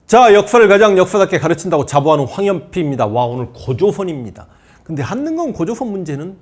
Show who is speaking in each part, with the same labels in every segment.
Speaker 1: 자, 역사를 가장 역사답게 가르친다고 자부하는 황현피입니다. 와, 오늘 고조선입니다. 근데 한능검 고조선 문제는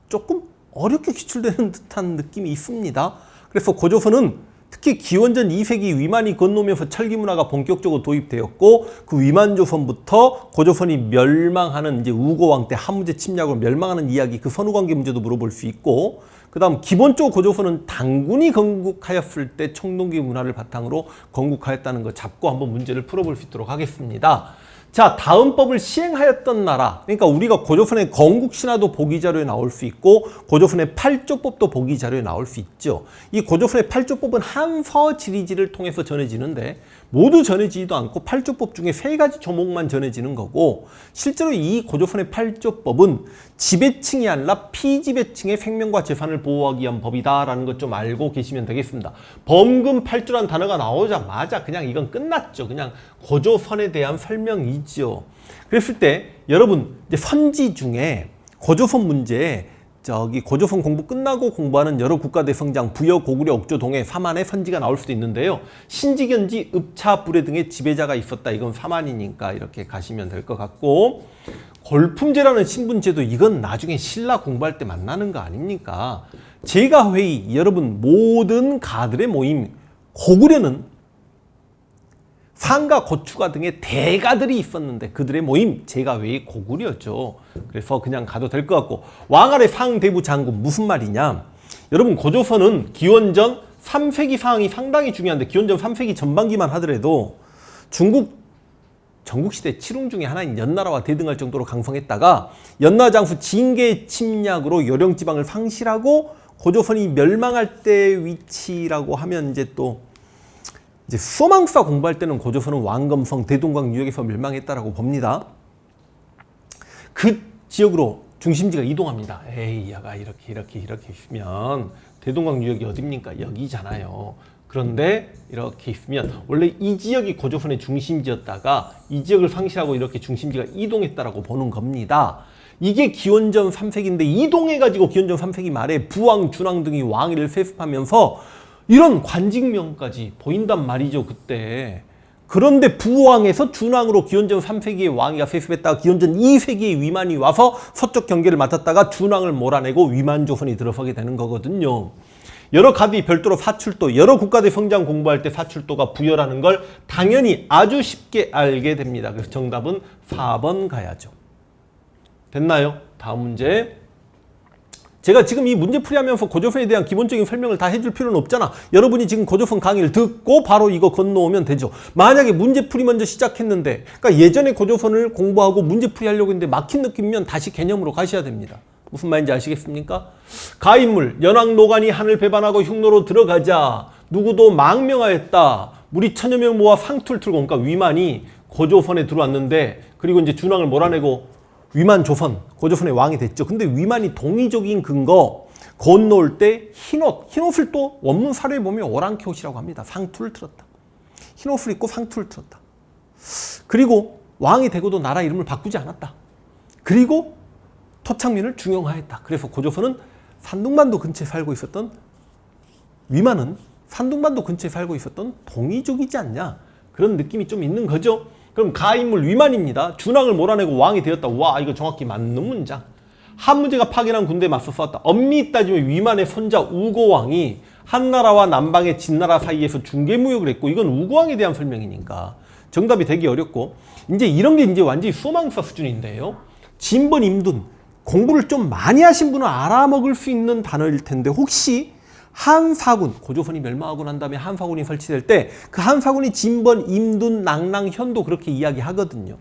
Speaker 1: 조금 어렵게 기출되는 듯한 느낌이 있습니다. 그래서 고조선은 특히 기원전 2세기 위만이 건너오면서 철기 문화가 본격적으로 도입되었고, 그 위만조선부터 고조선이 멸망하는 이제 우고왕 때 한무제 침략으로 멸망하는 이야기, 그 선후관계 문제도 물어볼 수 있고, 그 다음 기본적으로 고조선은 당군이 건국하였을 때 청동기 문화를 바탕으로 건국하였다는 거 잡고 한번 문제를 풀어볼 수 있도록 하겠습니다. 자, 다음 법을 시행하였던 나라, 그러니까 우리가 고조선의 건국신화도 보기자료에 나올 수 있고 고조선의 팔조법도 보기자료에 나올 수 있죠. 이 고조선의 팔조법은 한서지리지를 통해서 전해지는데 모두 전해지지도 않고 팔조법 중에 3가지 조목만 전해지는 거고, 실제로 이 고조선의 팔조법은 지배층이 아니라 피지배층의 생명과 재산을 보호하기 위한 법이다라는 것 좀 알고 계시면 되겠습니다. 범금 팔조란 단어가 나오자마자 그냥 이건 끝났죠. 그냥 고조선에 대한 설명이죠. 그랬을 때 여러분 이제 선지 중에 고조선 문제에 고조선 공부 끝나고 공부하는 여러 국가대 성장, 부여, 고구려, 옥조, 동해, 사만의 선지가 나올 수도 있는데요. 신지견지, 읍차, 불해 등의 지배자가 있었다. 이건 사만이니까 이렇게 가시면 될 것 같고, 골품제라는 신분제도 이건 나중에 신라 공부할 때 만나는 거 아닙니까? 제가회의, 여러분 모든 가들의 모임, 고구려는 상가, 고추가 등의 대가들이 있었는데 그들의 모임, 제가회의 고구려죠. 그래서 그냥 가도 될 것 같고, 왕아래 상대부 장군 무슨 말이냐? 여러분 고조선은 기원전 3세기 상황이 상당히 중요한데, 기원전 3세기 전반기만 하더라도 중국 전국시대 칠웅 중에 하나인 연나라와 대등할 정도로 강성했다가 연나장수 징계 침략으로 요령지방을 상실하고 고조선이 멸망할 때 위치라고 하면 이제 수어망사 공부할 때는 고조선은 왕검성, 대동강 유역에서 멸망했다라고 봅니다. 그 지역으로 중심지가 이동합니다. 에이, 야가 이렇게 있으면 대동강 유역이 어딥니까? 여기잖아요. 그런데 이렇게 있으면 원래 이 지역이 고조선의 중심지였다가 이 지역을 상실하고 이렇게 중심지가 이동했다라고 보는 겁니다. 이게 기원전 3세기인데 이동해가지고 기원전 3세기 말에 부왕, 준왕 등이 왕위를 세습하면서 이런 관직명까지 보인단 말이죠, 그때. 그런데 부왕에서 준왕으로 기원전 3세기의 왕위가 세습했다가 기원전 2세기의 위만이 와서 서쪽 경계를 맡았다가 준왕을 몰아내고 위만조선이 들어서게 되는 거거든요. 여러 가디 별도로 사출도, 여러 국가대 성장 공부할 때 사출도가 부여라는 걸 당연히 아주 쉽게 알게 됩니다. 그래서 정답은 4번 가야죠. 됐나요? 다음 문제. 제가 지금 이 문제풀이하면서 고조선에 대한 기본적인 설명을 다 해줄 필요는 없잖아. 여러분이 지금 고조선 강의를 듣고 바로 이거 건너오면 되죠. 만약에 문제풀이 먼저 시작했는데, 그러니까 예전에 고조선을 공부하고 문제풀이 하려고 했는데 막힌 느낌이면 다시 개념으로 가셔야 됩니다. 무슨 말인지 아시겠습니까? 가인물, 연왕노간이 하늘 배반하고 흉노로 들어가자 누구도 망명하였다. 무리 1000여 명 모아 상투를 틀고, 그러니까 위만이 고조선에 들어왔는데, 그리고 이제 준왕을 몰아내고 위만 조선, 고조선의 왕이 됐죠. 근데 위만이 동의적인 근거 건너올 때 흰옷을 또 원문 사료에 보면 오랑캐옷이라고 합니다. 상투를 틀었다. 흰옷을 입고 상투를 틀었다. 그리고 왕이 되고도 나라 이름을 바꾸지 않았다. 그리고 토착민을 중용하였다. 그래서 고조선은 산둥반도 근처에 살고 있었던, 위만은 산둥반도 근처에 살고 있었던 동이족이지 않냐, 그런 느낌이 좀 있는 거죠. 그럼 가인물 위만입니다. 준왕을 몰아내고 왕이 되었다. 와, 이거 정확히 맞는 문장. 한무제가 파견한 군대에 맞서 싸웠다. 엄밀히 따지면 위만의 손자 우고왕이 한나라와 남방의 진나라 사이에서 중개무역을 했고, 이건 우고왕에 대한 설명이니까 정답이 되기 어렵고, 이제 이런 게 이제 완전히 수망사 수준인데요. 진번 임둔, 공부를 좀 많이 하신 분은 알아먹을 수 있는 단어일 텐데, 혹시 한사군, 고조선이 멸망하고 난 다음에 한사군이 설치될 때 그 한사군이 진번, 임둔, 낭랑, 현도 그렇게 이야기하거든요.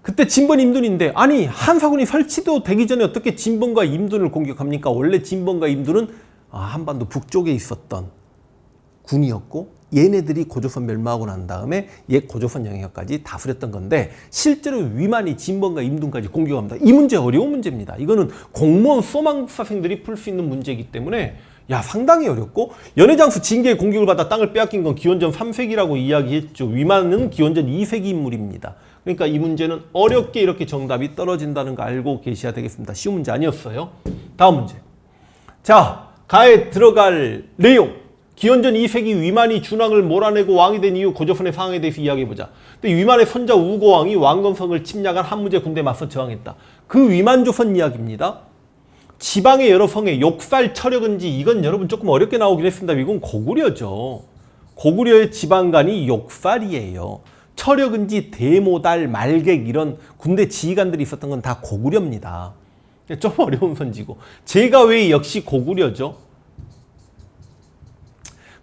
Speaker 1: 그때 진번, 임둔인데, 아니 한사군이 설치도 되기 전에 어떻게 진번과 임둔을 공격합니까? 원래 진번과 임둔은 한반도 북쪽에 있었던 군이었고, 얘네들이 고조선 멸망하고 난 다음에 옛 고조선 영역까지 다스렸던 건데, 실제로 위만이 진번과 임둔까지 공격합니다. 이 문제 어려운 문제입니다. 이거는 공무원 수험학생들이 풀 수 있는 문제이기 때문에 상당히 어렵고, 연해장수 징계의 공격을 받아 땅을 빼앗긴 건 기원전 3세기라고 이야기했죠. 위만은 기원전 2세기 인물입니다. 그러니까 이 문제는 어렵게 이렇게 정답이 떨어진다는 거 알고 계셔야 되겠습니다. 쉬운 문제 아니었어요. 다음 문제. 자, 가에 들어갈 내용. 기원전 2세기 위만이 준왕을 몰아내고 왕이 된 이후 고조선의 상황에 대해서 이야기해보자. 근데 위만의 손자 우고왕이 왕검성을 침략한 한무제 군대에 맞서 저항했다. 그 위만조선 이야기입니다. 지방의 여러 성에 욕살 철역은지, 이건 여러분 조금 어렵게 나오긴 했습니다. 이건 고구려죠. 고구려의 지방관이 욕살이에요. 철역은지, 대모달, 말객 이런 군대 지휘관들이 있었던 건 다 고구려입니다. 좀 어려운 선지고. 제가왜 역시 고구려죠.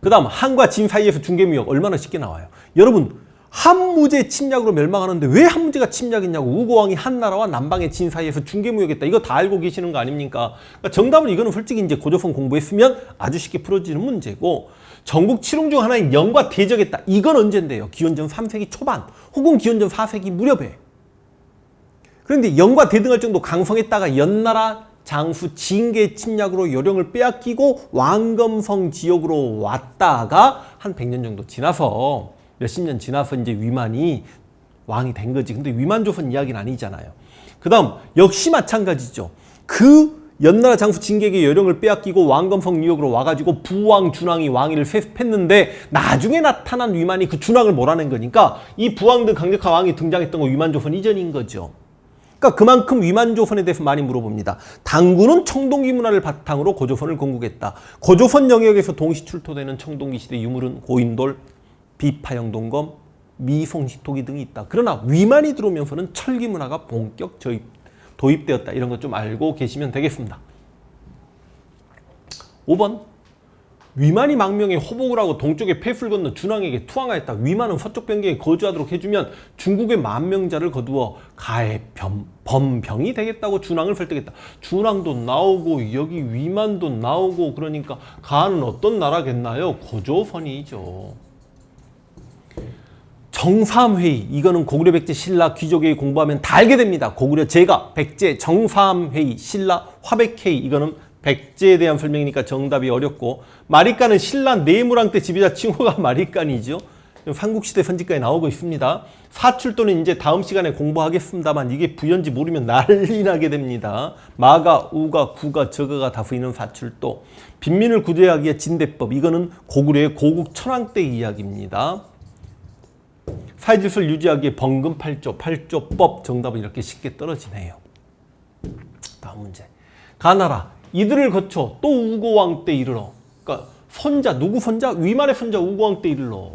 Speaker 1: 그 다음 한과 진 사이에서 중개무역 얼마나 쉽게 나와요. 여러분 한무제 침략으로 멸망하는데 왜 한무제가 침략했냐고. 우고왕이 한나라와 남방의 진 사이에서 중개무역했다. 이거 다 알고 계시는 거 아닙니까? 그러니까 정답은 이거는 솔직히 이제 고조선 공부했으면 아주 쉽게 풀어지는 문제고, 전국 칠흥 중 하나인 영과 대적했다. 이건 언젠데요? 기원전 3세기 초반 혹은 기원전 4세기 무렵에. 그런데 영과 대등할 정도 강성했다가 연나라 장수 징계 침략으로 요령을 빼앗기고 왕검성 지역으로 왔다가 한 100년 정도 지나서, 몇십 년 지나서 이제 위만이 왕이 된 거지. 근데 위만조선 이야기는 아니잖아요. 그 다음 역시 마찬가지죠. 그 연나라 장수 징계에게 요령을 빼앗기고 왕검성 지역으로 와가지고 부왕 준왕이 왕위를 세습했는데 나중에 나타난 위만이 그 준왕을 몰아낸 거니까 이 부왕 등 강력한 왕이 등장했던 건 위만조선 이전인 거죠. 그러니까 그만큼 위만조선에 대해서 많이 물어봅니다. 당군은 청동기 문화를 바탕으로 고조선을 건국했다. 고조선 영역에서 동시 출토되는 청동기 시대 유물은 고인돌, 비파영동검, 미송식토기 등이 있다. 그러나 위만이 들어오면서는 철기 문화가 본격 도입되었다. 이런 것 좀 알고 계시면 되겠습니다. 5번. 위만이 망명해 호복을 하고 동쪽에 폐수를 건너 준왕에게 투항하였다. 위만은 서쪽 변경에 거주하도록 해주면 중국의 만명자를 거두어 가해 범병이 되겠다고 준왕을 설득했다. 준왕도 나오고 여기 위만도 나오고, 그러니까 가는 어떤 나라겠나요? 고조선이죠. 정삼회의, 이거는 고구려 백제 신라 귀족회의 공부하면 다 알게 됩니다. 고구려 제가 백제 정삼회의 신라 화백회의, 이거는 백제에 대한 설명이니까 정답이 어렵고, 마리간은 신라 내무랑 때 지배자 칭호가 마리간이죠. 삼국시대 선지까지 나오고 있습니다. 사출도는 이제 다음 시간에 공부하겠습니다만 이게 부연지 모르면 난리 나게 됩니다. 마가, 우가, 구가, 저가가 다 부이는 사출도. 빈민을 구제하기 위해 진대법, 이거는 고구려의 고국 천황 때 이야기입니다. 사회질서를 유지하기 위해 번금 8조, 8조법. 정답은 이렇게 쉽게 떨어지네요. 다음 문제. 가나라. 이들을 거쳐 또 우고왕 때 이르러, 그러니까 손자, 누구 손자? 위만의 손자 우고왕 때 이르러.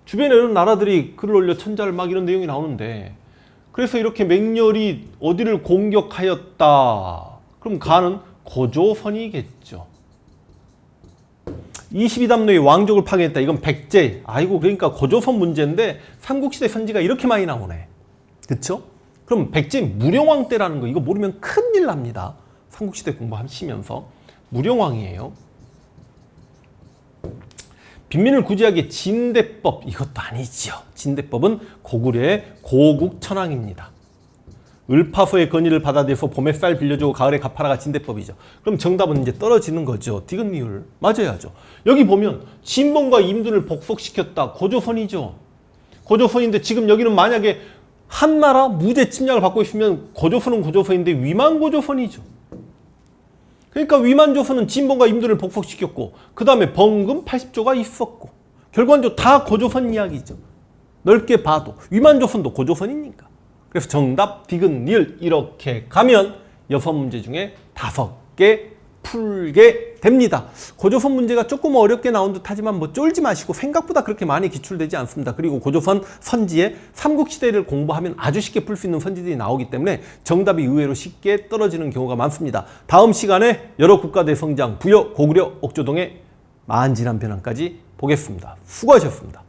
Speaker 1: 주변에 이런 나라들이 글을 올려 천자를 막 이런 내용이 나오는데, 그래서 이렇게 맹렬히 어디를 공격하였다. 그럼 가는 고조선이겠죠. 22담로의 왕족을 파괴했다. 이건 백제. 아이고, 그러니까 고조선 문제인데 삼국시대 선지가 이렇게 많이 나오네. 그쵸? 그럼 백제 무령왕 때라는 거 이거 모르면 큰일 납니다. 삼국시대 공부하시면서. 무령왕이에요. 빈민을 구제하기에 진대법, 이것도 아니죠. 진대법은 고구려의 고국 천황입니다. 을파소의 건의를 받아들여서 봄에 쌀 빌려주고 가을에 갚아라가 진대법이죠. 그럼 정답은 이제 떨어지는 거죠. 디귿리을 맞아야죠. 여기 보면 진봉과 임둔을 복속시켰다. 고조선이죠. 고조선인데 지금 여기는 만약에 한나라 무제 침략을 받고 있으면 고조선은 고조선인데 위만 고조선이죠. 그러니까 위만조선은 진봉과 임둔을 복속시켰고, 그 다음에 번금 80조가 있었고, 결과적으로 다 고조선 이야기죠. 넓게 봐도 위만조선도 고조선이니까. 그래서 정답 디귿리을 이렇게 가면 6문제 중에 5개 풀게 됩니다. 고조선 문제가 조금 어렵게 나온 듯 하지만 뭐 쫄지 마시고 생각보다 그렇게 많이 기출되지 않습니다. 그리고 고조선 선지에 삼국시대를 공부하면 아주 쉽게 풀 수 있는 선지들이 나오기 때문에 정답이 의외로 쉽게 떨어지는 경우가 많습니다. 다음 시간에 여러 국가대 성장, 부여, 고구려, 옥조동의 만진한 변환까지 보겠습니다. 수고하셨습니다.